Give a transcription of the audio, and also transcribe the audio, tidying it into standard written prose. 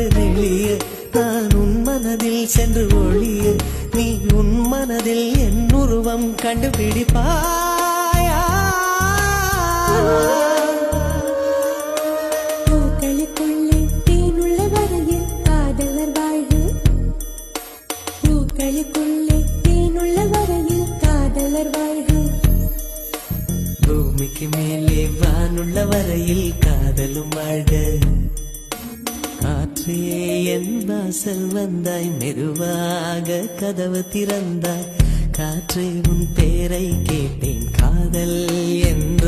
வந்து நெளிய நான் உன் மனதில் சென்று ஒளிய நீ உன் மனதில் என் உருவம் கண்டுபிடிப்பாயா பூக்களுக்குள்ளே தேனுள்ள வரையில் காதலர் வாழ்வு பூக்களுக்குள்ளே தேனுள்ள வரையில் காதலர் வாழ்வு பூமிக்கு மேலே வானுள்ள வரையில் காதலும் வாழ காற்றே என் வாசல் வந்தாய் மெதுவாக கதவு திறந்தாய் காற்றே உன் பேரை கேட்டேன் காதல் என்ற